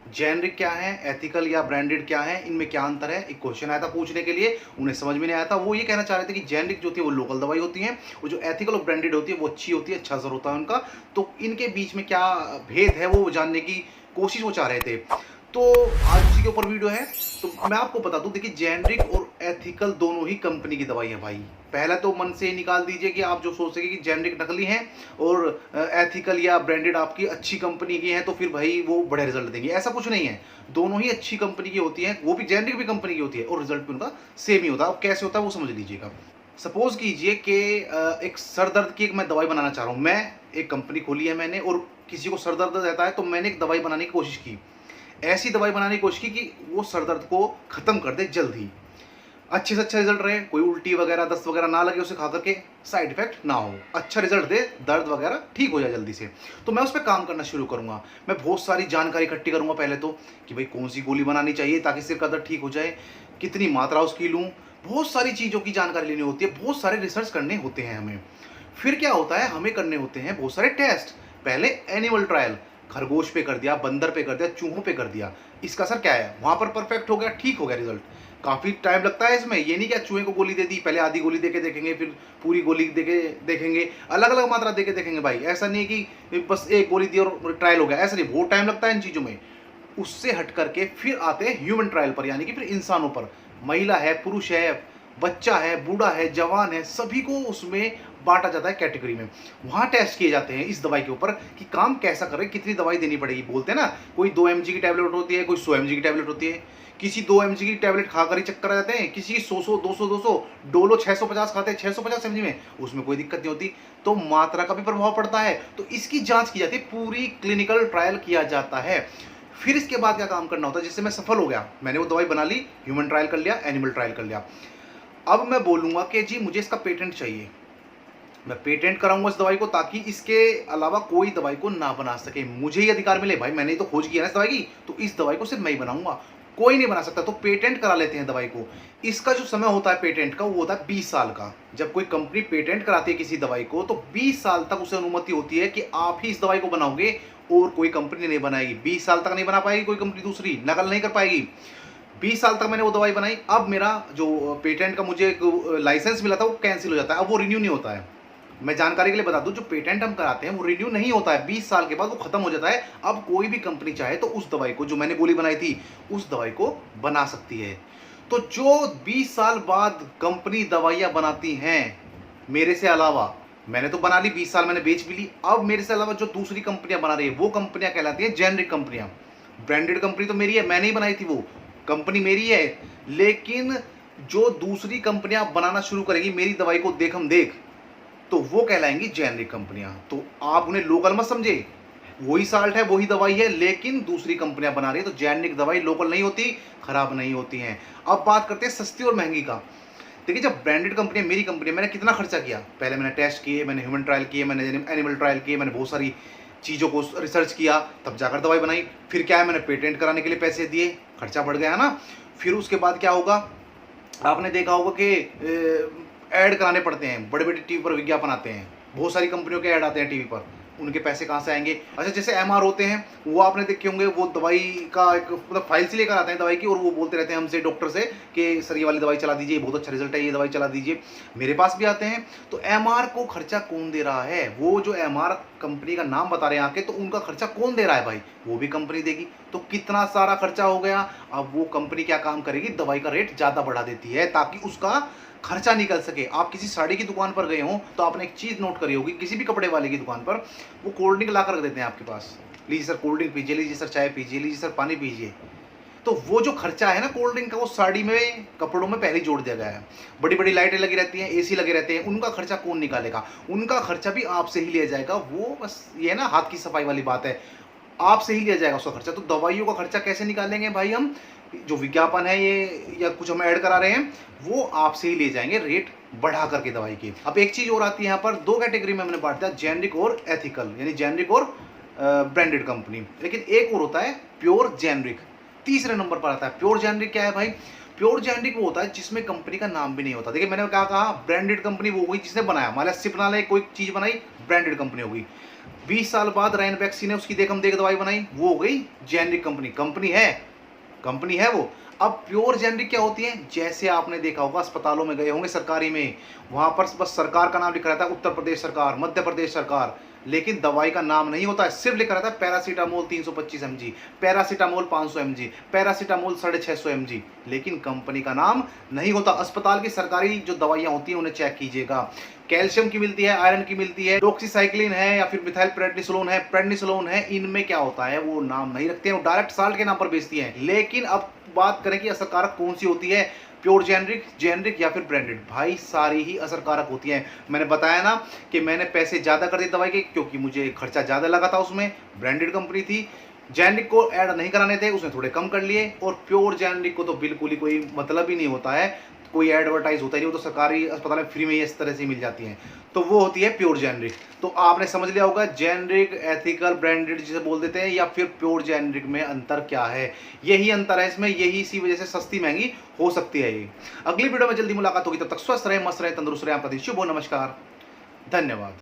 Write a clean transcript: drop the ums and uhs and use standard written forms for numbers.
Generic क्या है, ethical या ब्रांडेड क्या है, इनमें क्या अंतर है। एक क्वेश्चन आया था पूछने के लिए, उन्हें समझ में नहीं आया था। वो ये कहना चाह रहे थे कि जेनरिक जो होती है वो लोकल दवाई होती है, और जो एथिकल और ब्रांडेड होती है वो अच्छी होती है, अच्छा असर होता है उनका। तो इनके बीच में क्या भेद है वो जानने की कोशिश वो चाह रहे थे। तो आज उसी के ऊपर वीडियो है। तो मैं आपको बता दूं, देखिए जेनरिक और एथिकल दोनों ही कंपनी की दवाई है भाई। पहला तो मन से ही निकाल दीजिए कि आप जो सोच सके कि जेनरिक नकली है और एथिकल या ब्रांडेड आपकी अच्छी कंपनी की है, तो फिर भाई वो बड़े रिजल्ट देंगे। ऐसा कुछ नहीं है, दोनों ही अच्छी कंपनी की होती हैं, वो भी जेनरिक भी कंपनी की होती है, और रिजल्ट भी उनका सेम ही होता है। अब कैसे होता है वो समझ लीजिएगा। सपोज कीजिए कि एक सर दर्द की एक मैं दवाई बनाना चाह रहा हूँ। मैं एक कंपनी खोली है मैंने, और किसी को सर दर्द रहता है, तो मैंने एक दवाई बनाने की कोशिश की। ऐसी दवाई बनाने की कोशिश की कि वो सर दर्द को खत्म कर दे जल्द ही, अच्छे से अच्छा रिजल्ट रहे, कोई उल्टी वगैरह दस्त वगैरह ना लगे उसे खा करके, साइड इफेक्ट ना हो, अच्छा रिजल्ट दे, दर्द वगैरह ठीक हो जाए जल्दी से। तो मैं उस पर काम करना शुरू करूंगा। मैं बहुत सारी जानकारी इकट्ठी करूंगा पहले तो, कि भाई कौन सी गोली बनानी चाहिए ताकि सिर का दर्द ठीक हो जाए, कितनी मात्रा उसकी लूँ, बहुत सारी चीज़ों की जानकारी लेनी होती है, बहुत सारे रिसर्च करने होते हैं हमें। फिर क्या होता है, हमें करने होते हैं बहुत सारे टेस्ट। पहले एनिमल ट्रायल, खरगोश पे कर दिया, बंदर पे कर दिया, चूहों पे कर दिया, इसका असर क्या है, वहां पर परफेक्ट हो गया, ठीक हो गया रिजल्ट। काफी टाइम लगता है इसमें, ये नहीं कि चूहे को गोली दे दी, पहले आधी गोली देके देखेंगे, फिर पूरी गोली देके देखेंगे, अलग अलग मात्रा देके देखेंगे भाई। ऐसा नहीं है कि बस एक गोली दी और ट्रायल हो गया, ऐसा नहीं, बहुत टाइम लगता है इन चीजों में। उससे हट करके फिर आते हैं ह्यूमन ट्रायल पर, यानी कि फिर इंसानों पर। महिला है, पुरुष है, बच्चा है, बूढ़ा है, जवान है, सभी को उसमें बांटा जाता है कैटेगरी में। वहां टेस्ट किए जाते हैं इस दवाई के ऊपर कि काम कैसा करे, कितनी दवाई देनी पड़ेगी। बोलते हैं ना, कोई 2 mg की टैबलेट होती है, कोई 100 mg की टैबलेट होती है। किसी 2 mg की टैबलेट खाकर ही चक्कर आ जाते हैं, किसी की 100 200 डोलो 650 खाते हैं 650 mg में, उसमें कोई दिक्कत नहीं होती। तो मात्रा का भी प्रभाव पड़ता है, तो इसकी जांच की जाती है, पूरी क्लिनिकल ट्रायल किया जाता है। फिर इसके बाद क्या काम करना होता है, जिससे मैं सफल हो गया, मैंने वो दवाई बना ली, ह्यूमन ट्रायल कर लिया, एनिमल ट्रायल कर लिया। अब मैं बोलूंगा कि जी मुझे इसका पेटेंट चाहिए, मैं पेटेंट कराऊंगा इस दवाई को, ताकि इसके अलावा कोई दवाई को ना बना सके, मुझे ही अधिकार मिले। भाई मैंने ही तो खोज किया ना इस दवाई की, तो इस दवाई को सिर्फ मैं ही बनाऊंगा, कोई नहीं बना सकता। तो पेटेंट करा लेते हैं दवाई को। इसका जो समय होता है पेटेंट का, वो होता है 20 साल का। जब कोई कंपनी पेटेंट कराती है किसी दवाई को, तो 20 साल तक उसे अनुमति होती है कि आप ही इस दवाई को बनाओगे, और कोई कंपनी नहीं बनाएगी। 20 साल तक नहीं बना पाएगी कोई कंपनी, दूसरी नकल नहीं कर पाएगी। 20 साल तक मैंने वो दवाई बनाई, अब मेरा जो पेटेंट का मुझे लाइसेंस मिला था वो कैंसिल हो जाता है, अब वो रिन्यू नहीं होता है। मैं जानकारी के लिए बता दूं, जो पेटेंट हम कराते हैं वो रिन्यू नहीं होता है, 20 साल के बाद वो खत्म हो जाता है। अब कोई भी कंपनी चाहे तो उस दवाई को, जो मैंने गोली बनाई थी, उस दवाई को बना सकती है। तो जो 20 साल बाद कंपनी दवाइयां बनाती हैं मेरे से अलावा, मैंने तो बना ली, 20 साल मैंने बेच भी ली, अब मेरे से अलावा जो दूसरी कंपनियां बना रही है वो कंपनियां कहलाती हैं जेनरिक कंपनियां। ब्रांडेड कंपनी तो मेरी है, मैंने ही बनाई थी, वो कंपनी मेरी है, लेकिन जो दूसरी कंपनियां बनाना शुरू करेगी मेरी दवाई को देख हम देख, तो वो कहलाएंगी जेनरिक कंपनियां। तो आप उन्हें लोकल मत समझे, वही साल्ट है, वही दवाई है, लेकिन दूसरी कंपनियां बना रही है। तो जेनरिक दवाई लोकल नहीं होती, खराब नहीं होती हैं। अब बात करते हैं सस्ती और महंगी का। देखिए, जब ब्रांडेड कंपनी, मेरी कंपनी, मैंने कितना खर्चा किया, पहले मैंने टेस्ट किए, मैंने ह्यूमन ट्रायल किए, मैंने एनिमल ट्रायल किए, मैंने बहुत सारी चीज़ों को रिसर्च किया, तब जाकर दवाई बनाई। फिर क्या है, मैंने पेटेंट कराने के लिए पैसे दिए, खर्चा बढ़ गया ना। फिर उसके बाद क्या होगा, आपने देखा होगा कि ऐड कराने पड़ते हैं, बड़े बड़े टीवी पर विज्ञापन आते हैं, बहुत सारी कंपनियों के ऐड आते हैं टीवी पर, उनके पैसे कहाँ से आएंगे। अच्छा, जैसे एमआर होते हैं, वो आपने देखे होंगे, वो दवाई का एक मतलब फाइल से लेकर आते हैं दवाई की, और वो बोलते रहते हैं हमसे, डॉक्टर से, कि सर ये वाली दवाई चला दीजिए, बहुत अच्छा रिजल्ट है, ये दवाई चला दीजिए। मेरे पास भी आते हैं। तो एमआर को खर्चा कौन दे रहा है, वो जो एमआर कंपनी का नाम बता रहे हैं आके, तो उनका खर्चा कौन दे रहा है भाई, वो भी कंपनी देगी। तो कितना सारा खर्चा हो गया। अब वो कंपनी क्या काम करेगी, दवाई का रेट ज़्यादा बढ़ा देती है ताकि उसका खर्चा निकल सके। आप किसी साड़ी की दुकान पर गए हो तो आपने एक चीज़ नोट करी होगी, किसी भी कपड़े वाले की दुकान पर वो कोल्ड ड्रिंक ला कर रख देते हैं आपके पास, लीजिए सर कोल्ड ड्रिंक पीजिए, लीजिए सर चाय पीजिए, लीजिए सर पानी पीजिए। तो वो जो खर्चा है ना कोल्ड ड्रिंक का, वो साड़ी में, कपड़ों में पहले जोड़ दिया गया है। बड़ी बड़ी लाइटें लगी रहती हैं, एसी लगे रहते हैं, उनका खर्चा कौन निकालेगा, उनका खर्चा भी आपसे ही लिया जाएगा। वो बस ये ना हाथ की सफाई वाली बात है, आपसे ही लिया जाएगा उसका खर्चा। तो दवाइयों का खर्चा कैसे निकालेंगे भाई हम, जो विज्ञापन है ये या कुछ हम ऐड करा रहे हैं, वो आपसे ही ले जाएंगे रेट बढ़ा करके दवाई की। अब एक चीज और आती है यहाँ पर, दो कैटेगरी में हमने बांट दिया, जेनरिक और एथिकल, यानी जेनरिक और ब्रांडेड कंपनी। लेकिन एक और होता है प्योर जेनरिक, तीसरे नंबर पर आता है। प्योर जेनरिक क्या है भाई, प्योर जेनरिक वो होता है जिसमें कंपनी का नाम भी नहीं होता। देखिए मैंने क्या कहा, ब्रांडेड कंपनी वो हुई जिसने बनाया, मान लिया सिप नाले कोई चीज बनाई, ब्रांडेड कंपनी हो गई। 20 साल बाद रैनबैक्सी ने उसकी देखम देख दवाई बनाई, वो हो गई जेनरिक कंपनी। कंपनी है वो। अब प्योर जेनरिक क्या होती है? जैसे आपने देखा होगा, अस्पतालों में गए होंगे सरकारी में, वहां पर बस सरकार का नाम लिखा रहता है, उत्तर प्रदेश सरकार, मध्य प्रदेश सरकार, लेकिन दवाई का नाम नहीं होता है। सिर्फ लिखा रहता है paracetamol 325 mg, paracetamol 500 mg, paracetamol 650 mg, लेकिन कंपनी का नाम नहीं होता। अस्पताल की सरकारी जो दवाइयां होती हैं उन्हें चेक कीजिएगा, कैल्शियम की मिलती है, आयरन की मिलती है, डॉक्सीसाइक्लिन है या फिर मिथाइल प्रेडनिसोलोन है, इनमें क्या होता है वो नाम नहीं रखते हैं, वो डायरेक्ट साल्ट के नाम पर बेचती हैं। लेकिन अब बात करें कि असरकारक कौन सी होती है, प्योर जेनरिक या फिर ब्रांडेड, भाई सारी ही असरकारक होती हैं। मैंने बताया ना कि मैंने पैसे ज़्यादा कर दिए दवाई के, क्योंकि मुझे खर्चा ज़्यादा लगा था, उसमें ब्रांडेड कंपनी थी। जेनरिक को ऐड नहीं कराने थे, उसने थोड़े कम कर लिए, और प्योर जेनरिक को तो बिल्कुल ही कोई मतलब ही नहीं होता है, कोई एडवर्टाइज होता ही नहीं, वो तो सरकारी अस्पताल में फ्री में ही इस तरह से मिल जाती हैं, तो वो होती है प्योर जेनरिक। तो आपने समझ लिया होगा जेनरिक, एथिकल, ब्रांडेड जिसे बोल देते हैं, या फिर प्योर जेनरिक में अंतर क्या है। यही अंतर है इसमें, यही इसी वजह से सस्ती महंगी हो सकती है ये। अगली वीडियो में जल्दी मुलाकात होगी, तब तक स्वस्थ रहे, मस्त रहे, तंदुरुस्त रहे। आपका दिन शुभ हो। नमस्कार, धन्यवाद।